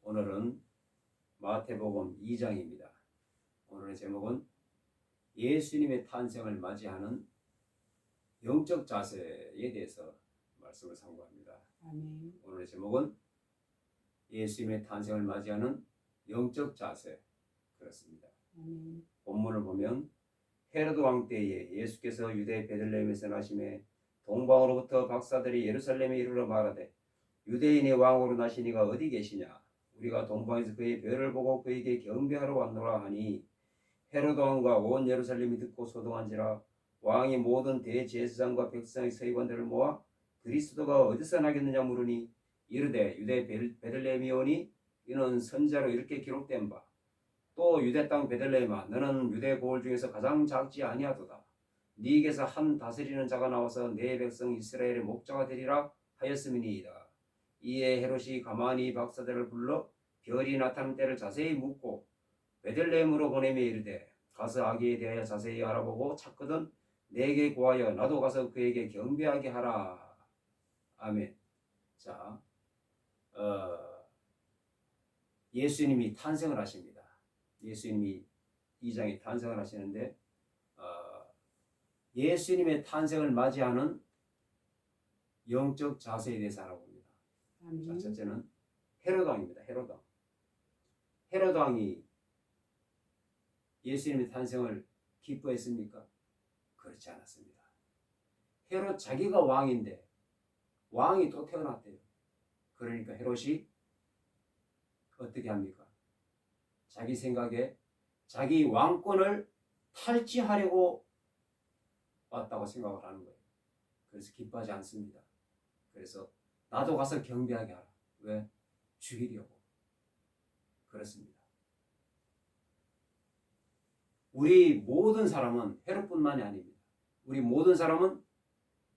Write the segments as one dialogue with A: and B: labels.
A: 오늘은 마태복음 2장입니다. 오늘의 제목은 예수님의 탄생을 맞이하는 영적 자세에 대해서 말씀을 상고합니다.
B: 아멘.
A: 오늘의 제목은 예수님의 탄생을 맞이하는 영적 자세. 그렇습니다.
B: 아멘.
A: 본문을 보면 헤로드 왕 때에 예수께서 유대 베들레헴에서 나심에 동방으로부터 박사들이 예루살렘에 이르러 말하되 유대인의 왕으로 나시니가 어디 계시냐? 우리가 동방에서 그의 별을 보고 그에게 경배하러 왔노라 하니 헤로드 왕과 온 예루살렘이 듣고 소동한지라. 왕이 모든 대제사장과 백성의 서기관들을 모아 그리스도가 어디서 나겠느냐 물으니 이르되 유대 베들레헴이 오니 이는 선지자로 이렇게 기록된 바 또 유대 땅 베들레헴아 너는 유대 고을 중에서 가장 작지 아니하도다. 네게서 한 다스리는 자가 나와서 내 백성 이스라엘의 목자가 되리라 하였음이니이다. 이에 헤롯이 가만히 박사들을 불러 별이 나타난 때를 자세히 묻고 베들레헴으로 보내며 이르되 가서 아기에 대하여 자세히 알아보고 찾거든 내게 구하여 나도 가서 그에게 경배하게 하라. 아멘. 자, 예수님이 탄생을 하십니다. 예수님이 이 장에 탄생을 하시는데 예수님의 탄생을 맞이하는 영적 자세에 대해서 알아봅니다.
B: 아멘.
A: 자, 첫째는 헤로드 왕입니다. 헤로드 왕. 헤로드 왕이 예수님의 탄생을 기뻐했습니까? 그렇지 않았습니다. 헤롯 자기가 왕인데 왕이 또 태어났대요. 그러니까 헤롯이 어떻게 합니까? 자기 생각에 자기 왕권을 탈취하려고 왔다고 생각을 하는 거예요. 그래서 기뻐하지 않습니다. 그래서 나도 가서 경배하게 하라. 왜? 죽이려고. 그렇습니다. 우리 모든 사람은 헤롯뿐만이 아닙니다. 우리 모든 사람은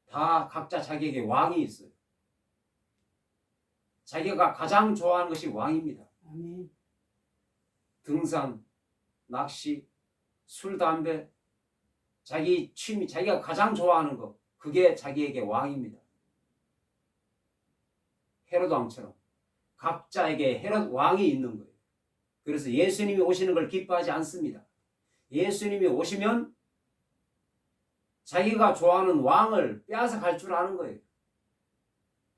A: 다 각자 자기에게 왕이 있어요. 자기가 가장 좋아하는 것이 왕입니다.
B: 아멘.
A: 등산, 낚시, 술, 담배, 자기 취미, 자기가 가장 좋아하는 것, 그게 자기에게 왕입니다. 헤롯 왕처럼 각자에게 헤롯 왕이 있는 거예요. 그래서 예수님이 오시는 걸 기뻐하지 않습니다. 예수님이 오시면 자기가 좋아하는 왕을 빼앗아 갈 줄 아는 거예요.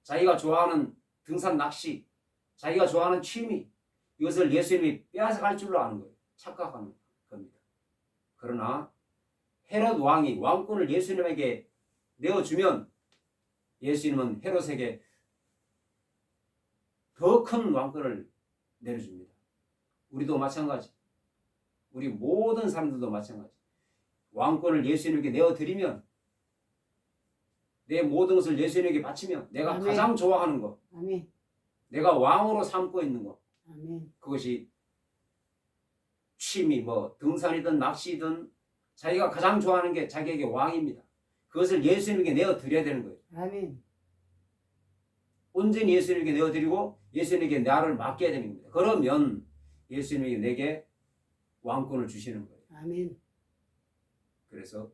A: 자기가 좋아하는 등산, 낚시, 자기가 좋아하는 취미, 이것을 예수님이 빼앗아 갈 줄로 아는 거예요. 착각하는 겁니다. 그러나 헤롯 왕이 왕권을 예수님에게 내어주면 예수님은 헤롯에게 더 큰 왕권을 내려줍니다. 우리도 마찬가지. 우리 모든 사람들도 마찬가지. 왕권을 예수님에게 내어드리면 내 모든 것을 예수님에게 바치면 내가
B: 아멘.
A: 가장 좋아하는 것,
B: 아멘.
A: 내가 왕으로 삼고 있는 것,
B: 아멘.
A: 그것이 취미, 등산이든 낚시든 자기가 가장 좋아하는 게 자기에게 왕입니다. 그것을 예수님에게 내어드려야 되는 거예요.
B: 아멘.
A: 온전히 예수님에게 내어드리고 예수님에게 나를 맡겨야 되는 겁니다. 그러면 예수님이 내게 왕권을 주시는 거예요.
B: 아멘.
A: 그래서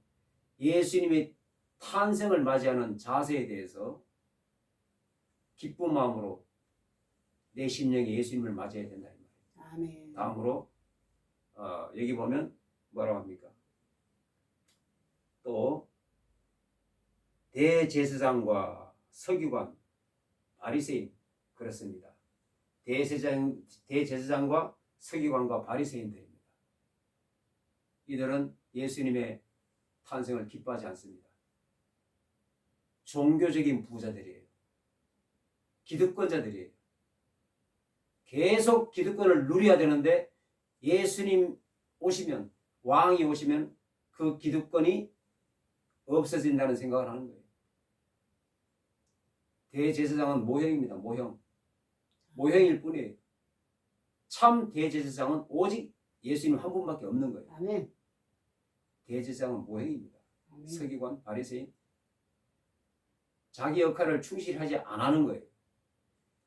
A: 예수님의 탄생을 맞이하는 자세에 대해서 기쁜 마음으로 내 심령에 예수님을 맞이해야 된다 이 말이에요.
B: 아멘.
A: 다음으로 여기 보면 뭐라고 합니까? 또 대제사장과 서기관, 바리새인 그렇습니다. 대제사장과 서기관과 바리새인들입니다. 이들은 예수님의 탄생을 기뻐하지 않습니다. 종교적인 부자들이에요. 기득권자들이에요. 계속 기득권을 누려야 되는데 예수님 오시면, 왕이 오시면 그 기득권이 없어진다는 생각을 하는 거예요. 대제사장은 모형입니다. 모형일 뿐이에요. 참 대제사장은 오직 예수님 한 분밖에 없는 거예요.
B: 아멘.
A: 대제사장은 모형입니다.
B: 아멘.
A: 서기관, 바리새인 자기 역할을 충실히 하지 않는 거예요.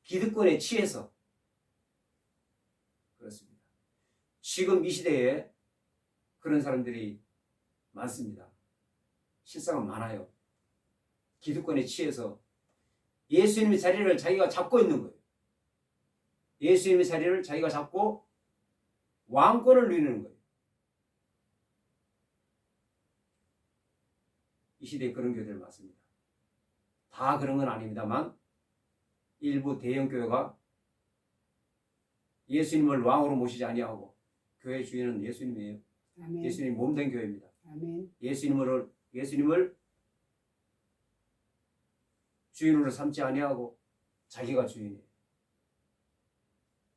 A: 기득권에 취해서. 그렇습니다. 지금 이 시대에 그런 사람들이 많습니다. 실상은 많아요. 기득권에 취해서 예수님의 자리를 자기가 잡고 있는 거예요. 예수님의 자리를 자기가 잡고 왕권을 누리는 거예요. 이 시대에 그런 교회들 많습니다. 다 그런 건 아닙니다만 일부 대형 교회가 예수님을 왕으로 모시지 아니하고 교회 주인은 예수님이에요.
B: 아멘.
A: 예수님 몸된 교회입니다.
B: 아멘.
A: 예수님을 주인으로 삼지 아니하고 자기가 주인이에요.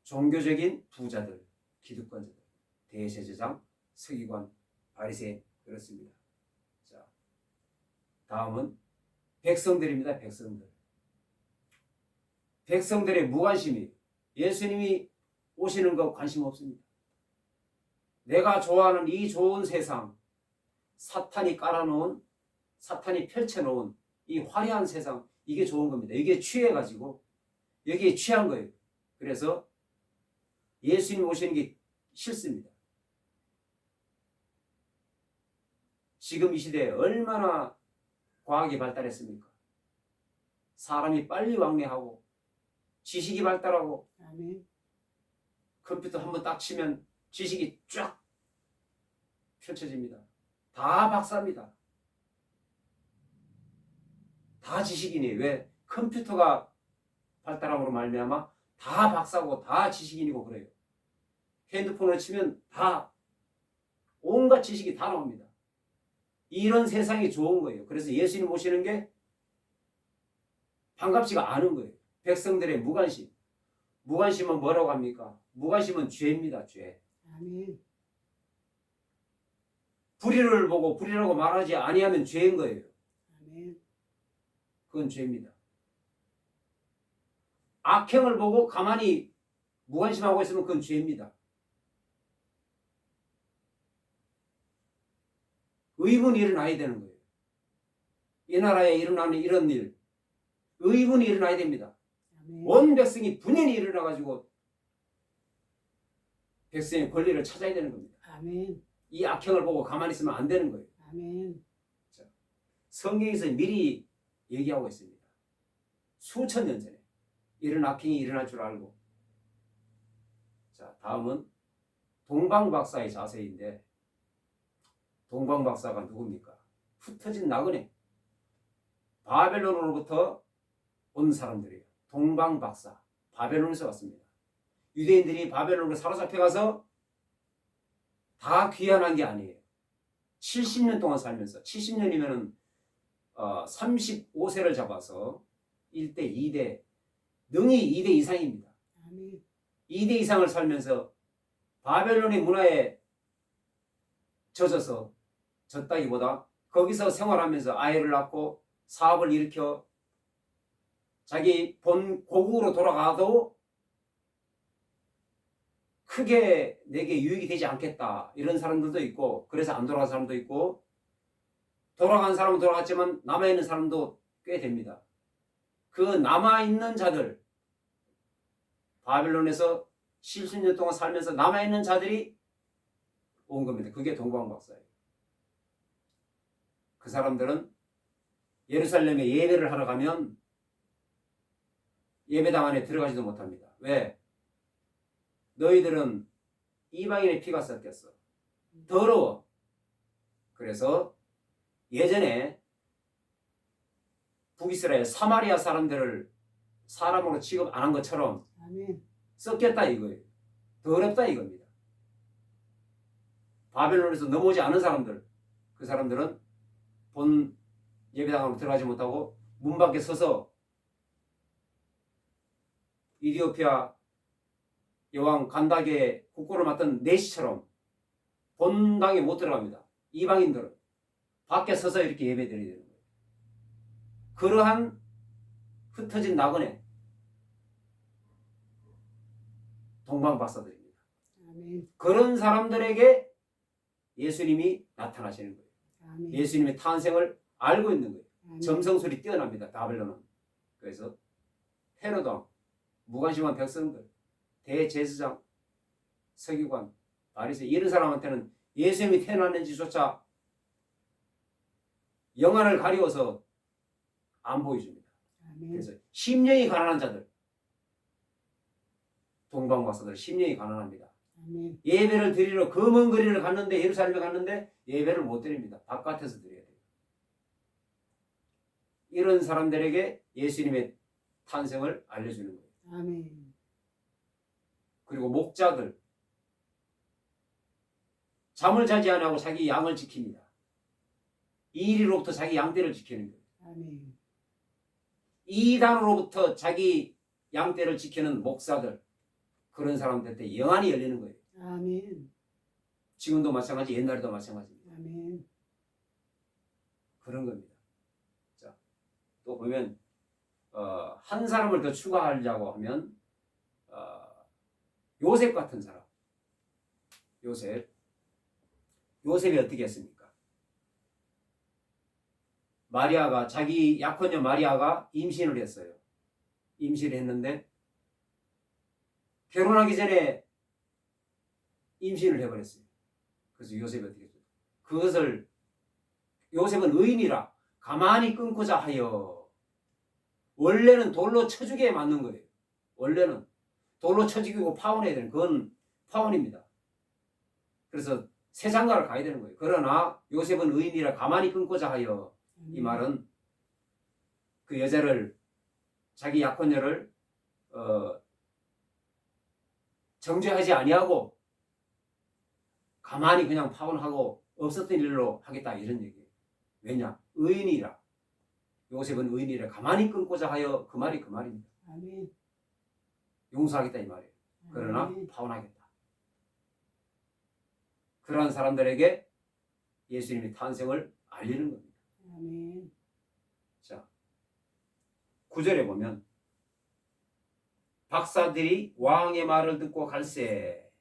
A: 종교적인 부자들, 기득권자들, 대제사장, 서기관, 바리새인 그렇습니다. 자, 다음은 백성들입니다. 백성들의 무관심이 예수님이 오시는 거 관심 없습니다. 내가 좋아하는 이 좋은 세상, 사탄이 깔아놓은, 사탄이 펼쳐놓은 이 화려한 세상, 이게 좋은 겁니다. 이게 취해가지고 여기에 취한 거예요. 그래서 예수님 오시는 게 싫습니다. 지금 이 시대에 얼마나 과학이 발달했습니까? 사람이 빨리 왕래하고 지식이 발달하고
B: 아멘.
A: 컴퓨터 한번 딱 치면 지식이 쫙 펼쳐집니다. 다 박사입니다. 다 지식인이에요. 왜? 컴퓨터가 발달함으로 말미암아 다 박사고 다 지식인이고 그래요. 핸드폰을 치면 다 온갖 지식이 다 나옵니다. 이런 세상이 좋은 거예요. 그래서 예수님 오시는 게 반갑지가 않은 거예요. 백성들의 무관심. 무관심은 뭐라고 합니까? 무관심은 죄입니다. 죄.
B: 아멘.
A: 불의를 보고 불의라고 말하지 아니하면 죄인 거예요.
B: 아멘.
A: 그건 죄입니다. 악행을 보고 가만히 무관심하고 있으면 그건 죄입니다. 의문이 일어나야 되는 거예요. 이 나라에 일어나는 이런 일, 의문이 일어나야 됩니다.
B: 아멘.
A: 온 백성이 분연히 일어나가지고 백성의 권리를 찾아야 되는 겁니다.
B: 아멘.
A: 이 악행을 보고 가만히 있으면 안 되는 거예요.
B: 아멘.
A: 성경에서 미리 얘기하고 있습니다. 수천 년 전에 이런 악행이 일어날 줄 알고. 자, 다음은 동방박사의 자세인데, 동방박사가 누굽니까? 흩어진 나그네, 바벨론으로부터 온 사람들이에요. 동방박사, 바벨론에서 왔습니다. 유대인들이 바벨론으로 사로잡혀가서 다 귀환한 게 아니에요. 70년 동안 살면서, 70년이면 35세를 잡아서 1대, 2대, 능히 2대 이상입니다.
B: 아멘.
A: 2대 이상을 살면서 바벨론의 문화에 젖어서, 졌다기보다 거기서 생활하면서 아이를 낳고 사업을 일으켜 자기 본 고국으로 돌아가도 크게 내게 유익이 되지 않겠다, 이런 사람들도 있고, 그래서 안 돌아간 사람도 있고, 돌아간 사람은 돌아갔지만 남아있는 사람도 꽤 됩니다. 그 남아있는 자들, 바벨론에서 70년 동안 살면서 남아있는 자들이 온 겁니다. 그게 동방박사예요. 그 사람들은 예루살렘에 예배를 하러 가면 예배당 안에 들어가지도 못합니다. 왜? 너희들은 이방인의 피가 섞였어. 더러워. 그래서 예전에 북이스라엘 사마리아 사람들을 사람으로 취급 안 한 것처럼
B: 아멘.
A: 섞였다 이거예요. 더럽다 이겁니다. 바벨론에서 넘어오지 않은 사람들, 그 사람들은 본 예배당으로 들어가지 못하고 문 밖에 서서 이디오피아 여왕 간다게 국고를 맡던 내시처럼 본당에 못 들어갑니다. 이방인들은 밖에 서서 이렇게 예배드려야 되는 거예요. 그러한 흩어진 나그네 동방박사들입니다.
B: 아멘.
A: 그런 사람들에게 예수님이 나타나시는 거예요.
B: 아멘.
A: 예수님의 탄생을 알고 있는 거예요.
B: 아멘.
A: 점성술이 뛰어납니다. 바벨론은. 그래서 헤로드 왕, 무관심한 백성들, 대제사장, 서기관, 바리새인, 이런 사람한테는 예수님이 태어났는지조차 영안을 가리워서 안 보여줍니다.
B: 아멘.
A: 그래서 심령이 가난한 자들, 동방 박사들 심령이 가난합니다.
B: 아멘.
A: 예배를 드리러 그 먼 거리를 갔는데 예루살렘에 갔는데 예배를 못 드립니다. 바깥에서 드려야 돼요. 이런 사람들에게 예수님의 탄생을 알려주는 거예요.
B: 아멘.
A: 그리고 목자들 잠을 자지 않고 자기 양을 지킵니다. 이리로부터 자기 양떼를 지키는 거예요.
B: 아멘.
A: 이단으로부터 자기 양떼를 지키는 목사들 그런 사람들한테 영안이 열리는 거예요.
B: 아멘.
A: 지금도 마찬가지 옛날에도 마찬가지입니다.
B: 아멘.
A: 그런 겁니다. 자, 또 보면 한 사람을 더 추가하려고 하면 요셉 같은 사람. 요셉이 어떻게 했습니까? 마리아가 자기 약혼녀 마리아가 임신을 했어요. 임신을 했는데 결혼하기 전에 임신을 해버렸어요. 그래서 요셉이 어떻게 했어요? 그것을 요셉은 의인이라 가만히 끊고자 하여 원래는 돌로 쳐 죽여야 맞는 거예요. 원래는 돌로 쳐 죽이고 파혼해야 되는 그건 파혼입니다. 그래서 새 장가를 가야 되는 거예요. 그러나 요셉은 의인이라 가만히 끊고자 하여 이 말은 그 여자를 자기 약혼녀를 정죄하지 아니하고 가만히 그냥 파혼하고 없었던 일로 하겠다 이런 얘기예요. 왜냐? 의인이라. 요셉은 의인이라 가만히 끊고자 하여 그 말이 그 말입니다.
B: 아멘.
A: 용서하겠다 이 말이에요. 그러나
B: 아멘.
A: 파혼하겠다. 그러한 사람들에게 예수님의 탄생을 알리는 겁니다.
B: 아멘.
A: 자, 9절에 보면 박사들이 왕의 말을 듣고 갈새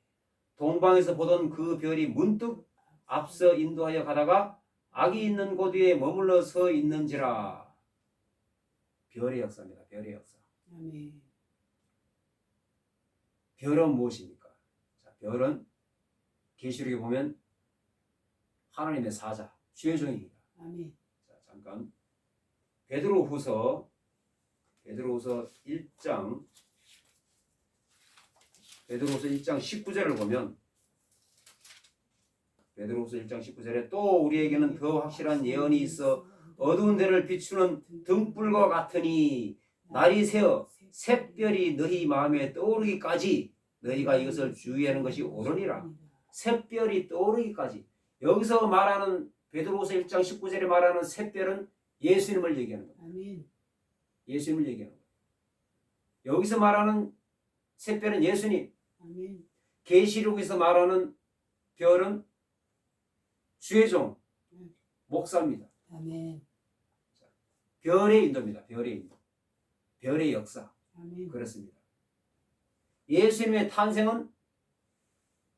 A: 동방에서 보던 그 별이 문득 앞서 인도하여 가다가 악이 있는 곳 위에 머물러 서 있는지라. 별의 역사입니다. 별의 역사.
B: 아멘.
A: 별은 무엇입니까? 자, 별은 계시록에 보면 하나님의 사자, 주의 종입니다.
B: 아멘.
A: 자, 잠깐 베드로후서 1장 19절을 보면 베드로후서 1장 19절에 또 우리에게는 더 확실한 예언이 있어 어두운 데를 비추는 등불과 같으니 날이 새어 샛별이 너희 마음에 떠오르기까지 너희가 이것을 주의하는 것이 옳으니라. 샛별이 떠오르기까지. 여기서 말하는 베드로후서 1장 19절에 말하는 샛별은 예수님을 얘기하는 거예요.
B: 아멘.
A: 예수님을 얘기하는 거예요. 여기서 말하는 샛별은 예수님.
B: 아멘.
A: 계시록에서 말하는 별은 주의 종 목사입니다.
B: 아멘.
A: 별의 인도입니다. 별의 인도. 별의 역사.
B: 아멘.
A: 그렇습니다. 예수님의 탄생은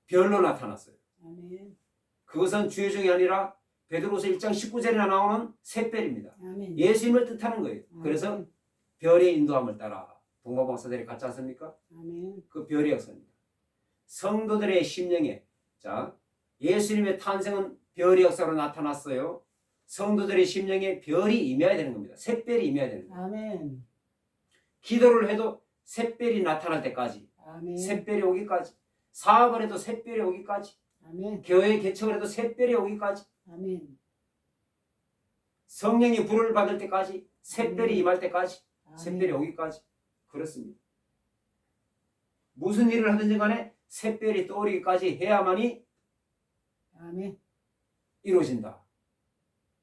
A: 별로 나타났어요.
B: 아멘.
A: 그것은 주의 종이 아니라 베드로서 1장 19절에 나오는 샛별입니다.
B: 아멘.
A: 예수님을 뜻하는 거예요. 그래서 별의 인도함을 따라 동방박사들이 갔지 않습니까?
B: 아멘.
A: 그 별의 역사입니다. 성도들의 심령에 자 예수님의 탄생은 별의 역사로 나타났어요. 성도들의 심령에 별이 임해야 되는 겁니다. 샛별이 임해야 되는 겁니다.
B: 아멘.
A: 기도를 해도 샛별이 나타날 때까지
B: 아멘.
A: 샛별이 오기까지 사업을 해도 샛별이 오기까지
B: 아멘.
A: 교회 개척을 해도 샛별이 오기까지
B: 아멘.
A: 성령이 불을 받을 때까지 샛별이 임할 때까지 샛별이
B: 아멘.
A: 오기까지 그렇습니다. 무슨 일을 하든지 간에 샛별이 떠오르기까지 해야만이
B: 아멘.
A: 이루어진다.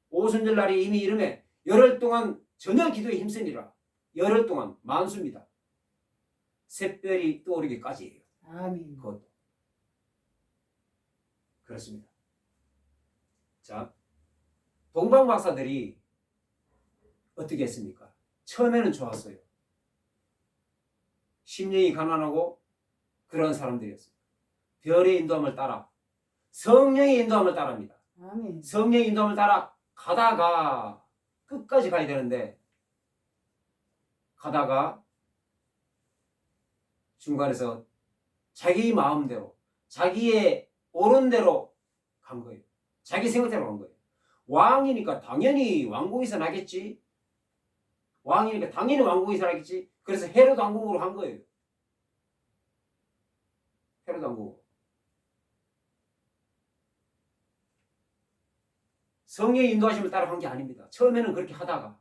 A: 오순절 날이 이미 이름에 열흘 동안 전혀 기도에 힘쓰니라. 열흘 동안 만수입니다. 샛별이 떠오르기까지예요.
B: 아멘.
A: 그것도 그렇습니다. 자, 동방박사들이 어떻게 했습니까? 처음에는 좋았어요. 심령이 가난하고 그런 사람들이었어요. 별의 인도함을 따라 성령의 인도함을 따라합니다.
B: 아멘.
A: 성령의 인도함을 따라 가다가 끝까지 가야 되는데 가다가 중간에서 자기 마음대로 자기의 옳은 대로 간 거예요. 자기 생각대로 간 거예요. 왕이니까 당연히 왕궁에서 나겠지. 왕이니까 당연히 왕궁에서 나겠지. 그래서 헤롯 왕궁으로 간 거예요. 하루도 안 구워. 성령의 인도하심을 따라간 게 아닙니다. 처음에는 그렇게 하다가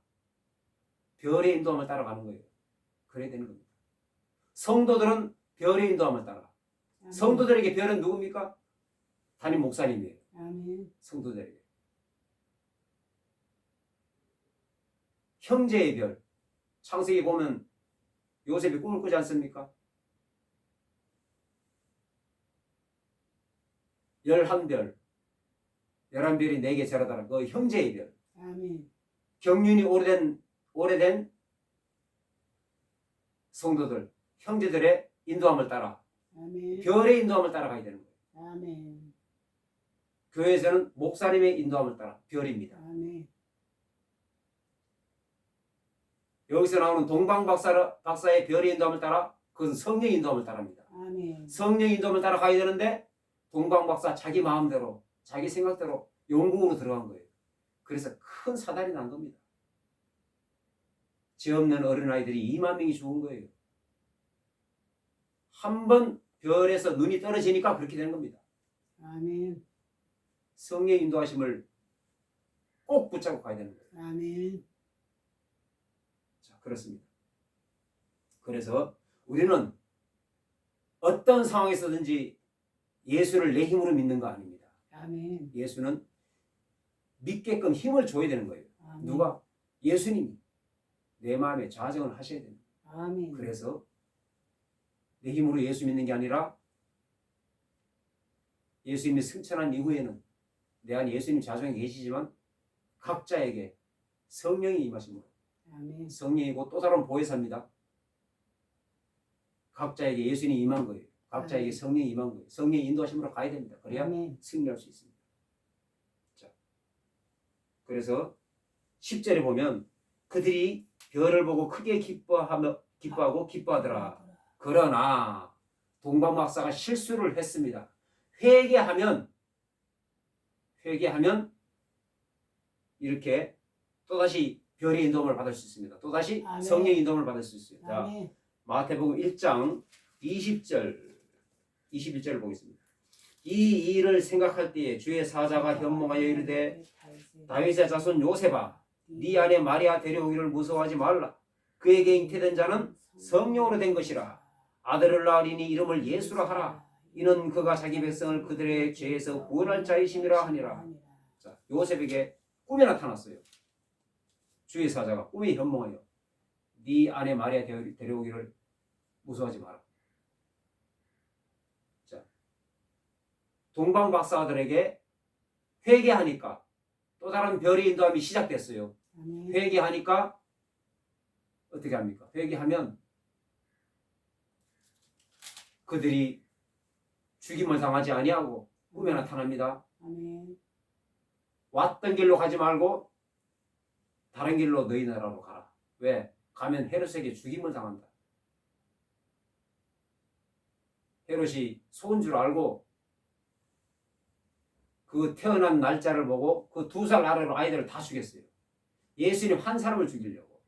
A: 별의 인도함을 따라가는 거예요. 그래야 되는 겁니다. 성도들은 별의 인도함을 따라.
B: 아멘.
A: 성도들에게 별은 누굽니까? 담임 목사님이에요.
B: 아멘.
A: 성도들에게. 형제의 별. 창세기 보면 요셉이 꿈을 꾸지 않습니까? 11별, 11별이 4개 자라다라. 그 형제의 별.
B: 아멘.
A: 경륜이 오래된 성도들, 형제들의 인도함을 따라,
B: 아멘.
A: 별의 인도함을 따라가야 되는 거예요.
B: 아멘.
A: 교회에서는 목사님의 인도함을 따라 별입니다.
B: 아멘.
A: 여기서 나오는 동방 박사의 별의 인도함을 따라 그것은 성령의 인도함을 따라합니다.
B: 아멘.
A: 성령의 인도함을 따라가야 되는데 동방 박사 자기 마음대로 자기 생각대로 영국으로 들어간 거예요. 그래서 큰 사단이 난 겁니다. 죄 없는 어린아이들이 2만 명이 죽은 거예요. 한 번 별에서 눈이 떨어지니까 그렇게 되는 겁니다.
B: 아멘.
A: 성령의 인도하심을 꼭 붙잡고 가야 되는 거예요.
B: 아멘.
A: 자, 그렇습니다. 그래서 우리는 어떤 상황에서든지 예수를 내 힘으로 믿는 거 아닙니다.
B: 아멘.
A: 예수는 믿게끔 힘을 줘야 되는 거예요.
B: 아멘.
A: 누가? 예수님이 내 마음에 좌정을 하셔야 됩니다.
B: 아멘.
A: 그래서 내 힘으로 예수 믿는 게 아니라 예수님이 승천한 이후에는 내 안에 예수님 좌정에 계시지만 각자에게 성령이 임하심으로
B: 아멘.
A: 성령이고 또 다른 보혜사입니다. 각자에게 예수님이 임한 거예요. 각자에게 성령이 임한 거예요. 성령의 인도하심으로 가야 됩니다. 그래야
B: 아멘.
A: 승리할 수 있습니다. 자, 그래서 10절에 보면 그들이 별을 보고 크게 기뻐하고 기뻐하더라. 그러나 동방박사가 실수를 했습니다. 회개하면 이렇게 또다시 별의 인도함을 받을 수 있습니다. 또다시
B: 아멘.
A: 성령의 인도함을 받을 수 있어요. 자,
B: 아멘.
A: 마태복음 1장 20절 21절을 보겠습니다. 이 일을 생각할 때에 주의 사자가 현몽하여 이르되 다윗의 자손 요셉아 네 아내 마리아 데려오기를 무서워하지 말라. 그에게 잉태된 자는 성령으로 된 것이라. 아들을 낳으리니 이름을 예수라 하라. 이는 그가 자기 백성을 그들의 죄에서 구원할 자이심이라 하니라. 자, 요셉에게 꿈에 나타났어요. 주의 사자가 꿈에 현몽하여 네 아내 마리아 데려오기를 무서워하지 마라. 자, 동방 박사들에게 회개하니까 또 다른 별의 인도함이 시작됐어요.
B: 아멘.
A: 회개하니까 어떻게 합니까? 회개하면 그들이 죽임을 당하지 아니하고 꿈에 나타납니다.
B: 아멘.
A: 왔던 길로 가지 말고 다른 길로 너희 나라로 가라. 왜? 가면 헤롯에게 죽임을 당한다. 헤롯이 속은 줄 알고 그 태어난 날짜를 보고 그 2살 아래로 아이들을 다 죽였어요. 예수님 한 사람을 죽이려고.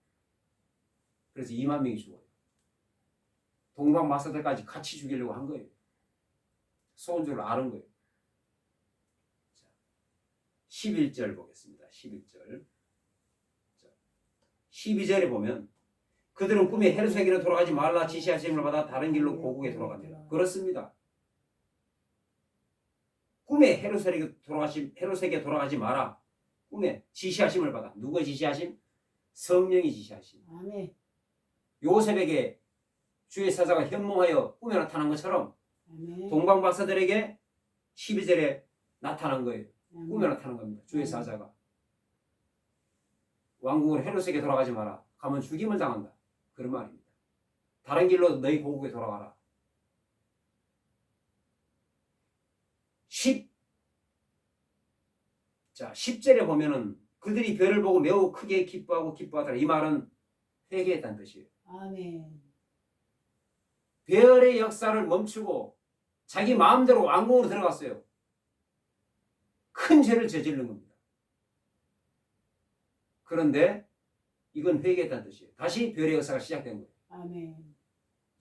A: 그래서 2만 명이 죽어요. 동방 마사들까지 같이 죽이려고 한 거예요. 속은 줄 아는 거예요. 자, 11절 보겠습니다. 11절. 자, 12절에 보면 그들은 꿈에 헤롯에게로 돌아가지 말라 지시하심을 받아 다른 길로 고국에 돌아갑니다. 그렇습니다. 꿈에 헤롯에게 돌아가지 마라. 꿈에 지시하심을 받아. 누가 지시하심? 성령이 지시하심.
B: 아멘.
A: 요셉에게 주의 사자가 현몽하여 꿈에 나타난 것처럼
B: 아멘.
A: 동방 박사들에게 12절에 나타난 거예요.
B: 아멘.
A: 꿈에 나타난 겁니다. 주의 사자가. 왕궁으로 헤롯에게 돌아가지 마라. 가면 죽임을 당한다. 그런 말입니다. 다른 길로 너희 고국에 돌아가라. 10절에 보면은 그들이 별을 보고 매우 크게 기뻐하더라. 이 말은 회개했다는 뜻이에요.
B: 아멘.
A: 별의 역사를 멈추고 자기 마음대로 왕궁으로 들어갔어요. 큰 죄를 저지른 겁니다. 그런데 이건 회개했다는 뜻이에요. 다시 별의 역사가 시작된 거예요.
B: 아멘.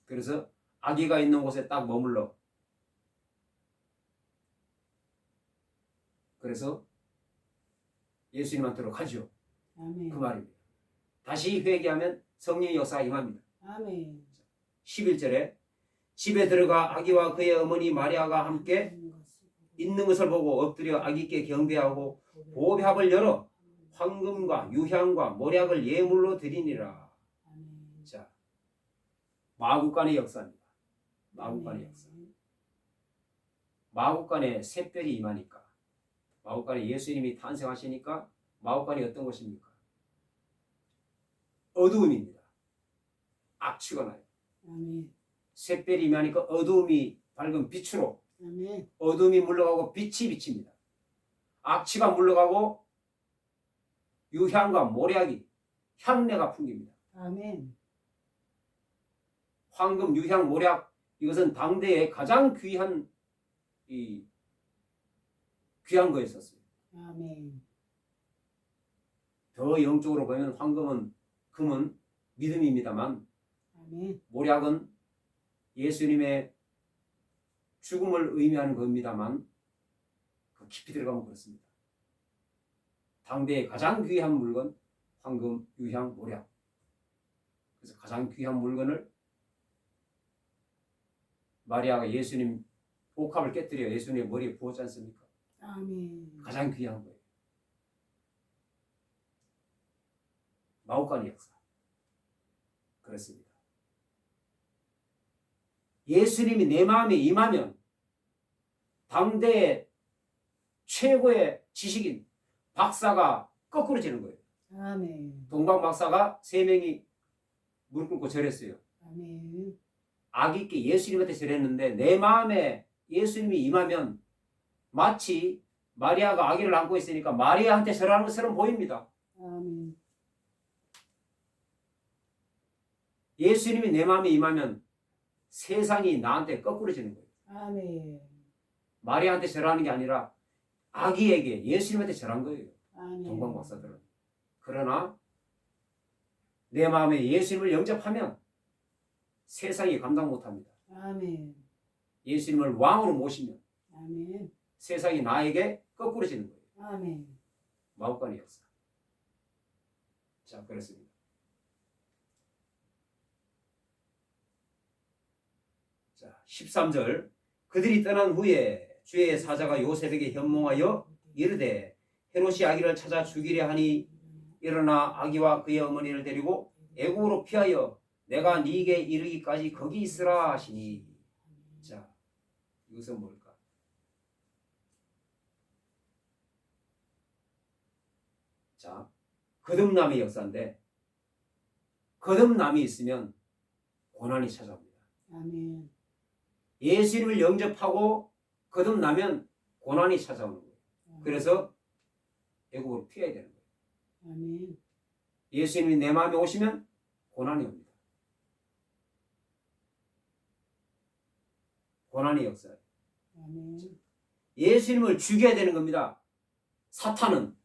A: 그래서 아기가 있는 곳에 딱 머물러 그래서 예수님한테로 가죠.
B: 아멘.
A: 그 말입니다. 다시 회개하면 성령의 역사가 임합니다.
B: 아멘.
A: 11절에 집에 들어가 아기와 그의 어머니 마리아가 함께 있는 것을 보고 엎드려 아기께 경배하고 보배합을 열어 황금과 유향과 모략을 예물로 드리니라.
B: 아멘.
A: 자, 마구간의 역사입니다. 마구간의
B: 아멘.
A: 역사. 마구간에 샛별이 임하니까, 마구간에 예수님이 탄생하시니까 마구간이 어떤 것입니까? 어두움입니다. 악취가 나요.
B: 아멘.
A: 샛별이 임하니까 어두움이 밝은 빛으로,
B: 아멘.
A: 어둠이 물러가고 빛이 비칩니다. 악취가 물러가고 유향과 모략이 향내가 풍깁니다.
B: 아멘.
A: 황금, 유향, 모략, 이것은 당대의 가장 귀한 거였었어요.
B: 아멘.
A: 더 영적으로 보면 황금은, 금은 믿음입니다만
B: 아멘.
A: 모략은 예수님의 죽음을 의미하는 겁니다만 그 깊이 들어가면 그렇습니다. 당대의 가장 귀한 물건 황금, 유향, 모략. 그래서 가장 귀한 물건을 마리아가 예수님 옥합을 깨뜨려 예수님의 머리에 부었지 않습니까?
B: 아멘.
A: 가장 귀한 거예요. 마구간의 역사. 그렇습니다. 예수님이 내 마음에 임하면 당대의 최고의 지식인 박사가 거꾸로지는 거예요.
B: 아멘.
A: 동방 박사가 3명이 무릎 꿇고 절했어요.
B: 아멘.
A: 아기께 예수님한테 절했는데 내 마음에 예수님이 임하면 마치 마리아가 아기를 안고 있으니까 마리아한테 절하는 것처럼 보입니다.
B: 아멘.
A: 예수님이 내 마음에 임하면 세상이 나한테 거꾸로지는 거예요.
B: 아멘.
A: 마리아한테 절하는 게 아니라 아기에게 예수님한테 절한 거예요.
B: 아멘.
A: 동방 박사들은. 그러나 내 마음에 예수님을 영접하면 세상이 감당 못합니다.
B: 아멘.
A: 예수님을 왕으로 모시면
B: 아멘.
A: 세상이 나에게 거꾸로지는 거예요.
B: 아멘.
A: 마구간의 역사. 자, 그렇습니다. 자, 13절. 그들이 떠난 후에 주의 사자가 요셉에게 현몽하여 이르되 헤롯이 아기를 찾아 죽이려 하니 일어나 아기와 그의 어머니를 데리고 애국으로 피하여 내가 네게 이르기까지 거기 있으라 하시니. 자, 이것은 뭘까? 자, 거듭남의 역사인데 거듭남이 있으면 고난이 찾아옵니다.
B: 아멘.
A: 예수님을 영접하고 거듭나면 고난이 찾아오는 거예요. 그래서 애국으로 피해야 되는 거예요.
B: 아멘.
A: 예수님이 내 마음에 오시면 고난이 옵니다. 고난의 역사예요.
B: 아멘.
A: 예수님을 죽여야 되는 겁니다. 사탄은.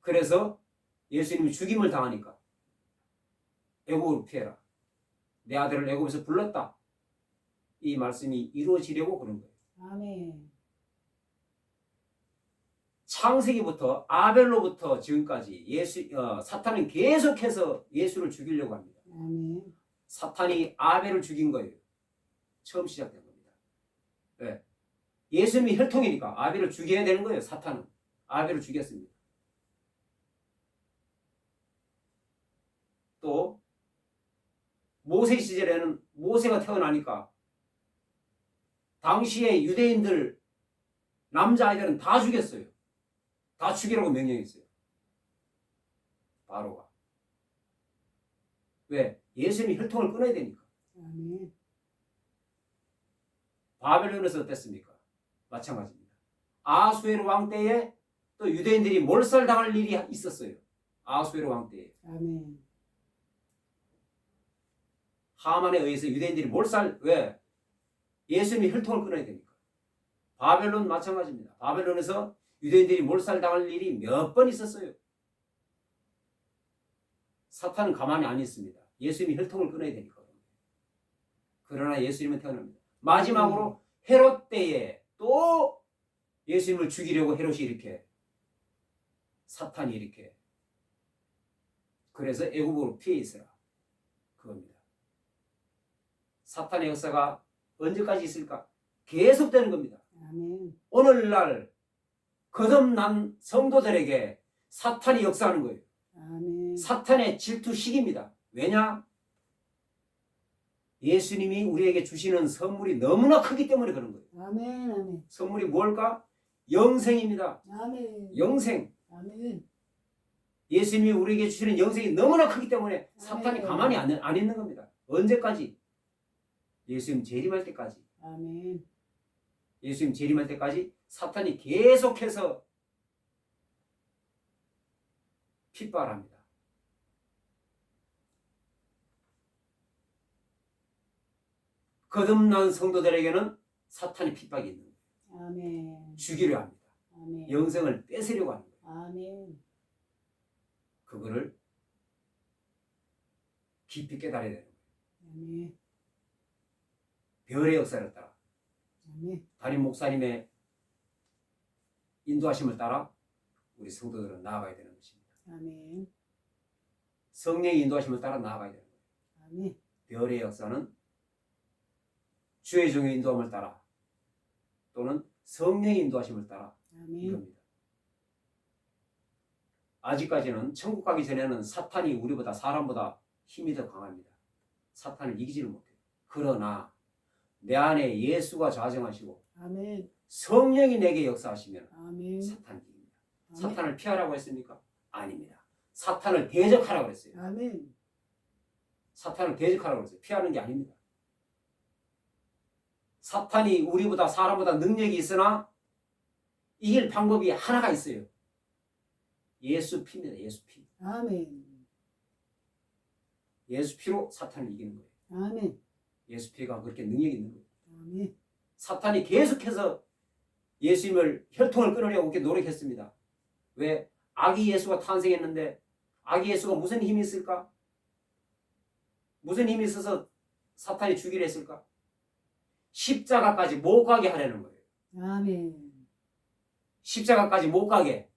A: 그래서 예수님이 죽임을 당하니까 애국으로 피해라. 내 아들을 애국에서 불렀다. 이 말씀이 이루어지려고 그런 거예요.
B: 아멘.
A: 창세기부터 아벨로부터 지금까지 사탄은 계속해서 예수를 죽이려고 합니다.
B: 아멘.
A: 사탄이 아벨을 죽인 거예요. 처음 시작된 겁니다. 네. 예수님이 혈통이니까 아벨을 죽여야 되는 거예요. 사탄은 아벨을 죽였습니다. 또 모세 시절에는 모세가 태어나니까 당시의 유대인들 남자아이들은 다 죽였어요. 다 죽이라고 명령했어요. 바로가. 왜? 예수님이 혈통을 끊어야 되니까.
B: 아멘.
A: 바벨론에서 어땠습니까? 마찬가지입니다. 아수에로 왕 때에 또 유대인들이 몰살당할 일이 있었어요. 아수에로 왕 때에.
B: 아멘.
A: 하만에 의해서 유대인들이 왜? 예수님이 혈통을 끊어야 되니까. 바벨론 마찬가지입니다. 바벨론에서 유대인들이 몰살당할 일이 몇 번 있었어요. 사탄은 가만히 안 있습니다. 예수님이 혈통을 끊어야 되니까. 그러나 예수님은 태어납니다. 마지막으로 헤롯 때에 또 예수님을 죽이려고 헤롯이 이렇게 사탄이 이렇게 그래서 애굽으로 피해 있으라 그겁니다. 사탄의 역사가 언제까지 있을까? 계속되는 겁니다.
B: 아멘.
A: 오늘날 거듭난 성도들에게 사탄이 역사하는 거예요.
B: 아멘.
A: 사탄의 질투식입니다. 왜냐? 예수님이 우리에게 주시는 선물이 너무나 크기 때문에 그런 거예요.
B: 아멘. 아멘.
A: 선물이 뭘까? 영생입니다.
B: 아멘.
A: 영생.
B: 아멘.
A: 예수님이 우리에게 주시는 영생이 너무나 크기 때문에 사탄이
B: 아멘.
A: 가만히 안 있는 겁니다. 언제까지? 예수님 재림할 때까지.
B: 아멘.
A: 예수님 재림할 때까지 사탄이 계속해서 핍박합니다. 거듭난 성도들에게는 사탄의 핍박이 있는 거예요.
B: 아멘.
A: 죽이려 합니다.
B: 아멘.
A: 영생을 뺏으려고 하는 거예요.
B: 아멘.
A: 그거를 깊이 깨달아야 되는 거예요.
B: 아멘.
A: 별의 역사를 따라
B: 아멘.
A: 담임 목사님의 인도하심을 따라 우리 성도들은 나아가야 되는 것입니다.
B: 아멘.
A: 성령의 인도하심을 따라 나아가야 되는 거예요.
B: 아멘.
A: 별의 역사는 주의 종의 인도함을 따라 또는 성령의 인도하심을 따라
B: 아멘.
A: 이겁니다. 아직까지는 천국 가기 전에는 사탄이 우리보다 사람보다 힘이 더 강합니다. 사탄을 이기지를 못해요. 그러나 내 안에 예수가 좌정하시고
B: 아멘.
A: 성령이 내게 역사하시면
B: 아멘.
A: 사탄이 이깁니다.
B: 아멘.
A: 사탄을 피하라고 했습니까? 아닙니다. 사탄을 대적하라고 했어요.
B: 아멘.
A: 사탄을 대적하라고 했어요. 피하는 게 아닙니다. 사탄이 우리보다 사람보다 능력이 있으나 이길 방법이 하나가 있어요. 예수 피입니다. 예수 피.
B: 아멘.
A: 예수 피로 사탄을 이기는 거예요.
B: 아멘.
A: 예수 피가 그렇게 능력이 있는 거예요.
B: 아멘.
A: 사탄이 계속해서 예수님을 혈통을 끊으려고 그렇게 노력했습니다. 왜? 아기 예수가 탄생했는데 아기 예수가 무슨 힘이 있을까? 무슨 힘이 있어서 사탄이 죽이려 했을까? 십자가까지 못 가게 하려는 거예요.
B: 아멘.
A: 십자가까지 못 가게.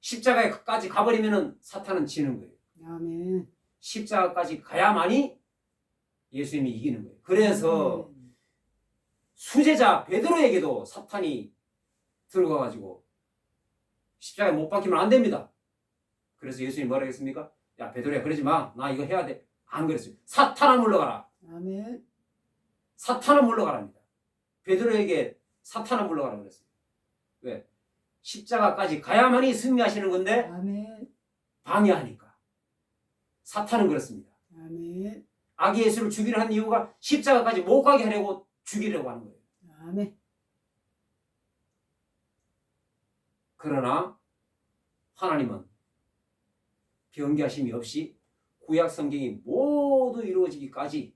A: 십자가까지 가버리면 사탄은 지는 거예요.
B: 아멘.
A: 십자가까지 가야만이 예수님이 이기는 거예요. 그래서
B: 아멘.
A: 수제자 베드로에게도 사탄이 들어가가지고 십자가에 못 박히면 안 됩니다. 그래서 예수님이 뭐라고 했습니까? 야 베드로야 그러지 마. 나 이거 해야 돼. 안 그랬어요. 사탄아 물러가라.
B: 아멘.
A: 사탄아 물러가랍니다. 베드로에게 사탄아 물러가라 그랬어요. 왜? 십자가까지 가야만이 승리하시는 건데
B: 아멘.
A: 방해하니까. 사탄은 그렇습니다.
B: 아멘.
A: 아기 예수를 죽이려 한 이유가 십자가까지 못 가게 하려고 죽이려고 하는 거예요.
B: 아멘.
A: 그러나 하나님은 변개하심이 없이 구약 성경이 모두 이루어지기까지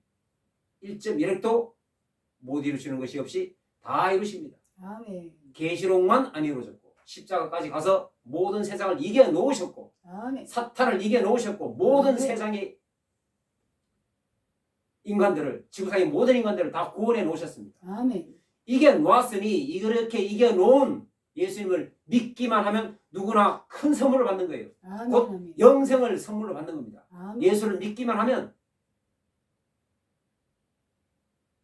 A: 1.1획도 못 이루시는 것이 없이 다 이루십니다.
B: 아멘.
A: 계시록만 안 이루어졌고 십자가까지 가서 모든 세상을 이겨 놓으셨고
B: 아멘.
A: 사탄을 이겨 놓으셨고 모든
B: 아멘.
A: 세상의 인간들을 지구상의 모든 인간들을 다 구원해 놓으셨습니다.
B: 아멘.
A: 이겨 놓았으니 이렇게 이겨 놓은 예수님을 믿기만 하면 누구나 큰 선물을 받는 거예요.
B: 아멘.
A: 곧
B: 아멘.
A: 영생을 선물로 받는 겁니다.
B: 아멘.
A: 예수를 믿기만 하면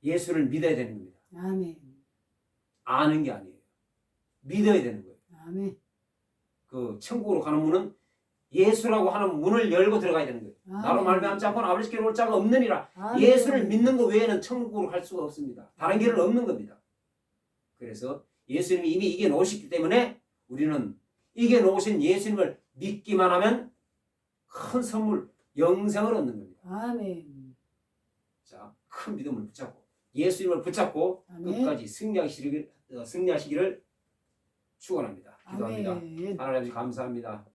A: 예수를 믿어야 되는 겁니다.
B: 아멘.
A: 아는 게 아니에요. 믿어야 되는 거예요.
B: 아멘.
A: 그 천국으로 가는 문은 예수라고 하는 문을 열고 들어가야 되는 거예요. 나로 말미암지 않고는 아버지께로 올 자가 없느니라.
B: 아멘.
A: 예수를 믿는 것 외에는 천국으로 갈 수가 없습니다. 다른 길은 없는 겁니다. 그래서 예수님이 이미 이겨 놓으셨기 때문에 우리는 이겨 놓으신 예수님을 믿기만 하면 큰 선물, 영생을 얻는 겁니다.
B: 아멘.
A: 자, 큰 믿음을 붙잡고 예수님을 붙잡고
B: 아멘.
A: 끝까지 승리하시기를 축원합니다. 기도합니다.
B: 아멘.
A: 하나님 아버지 감사합니다.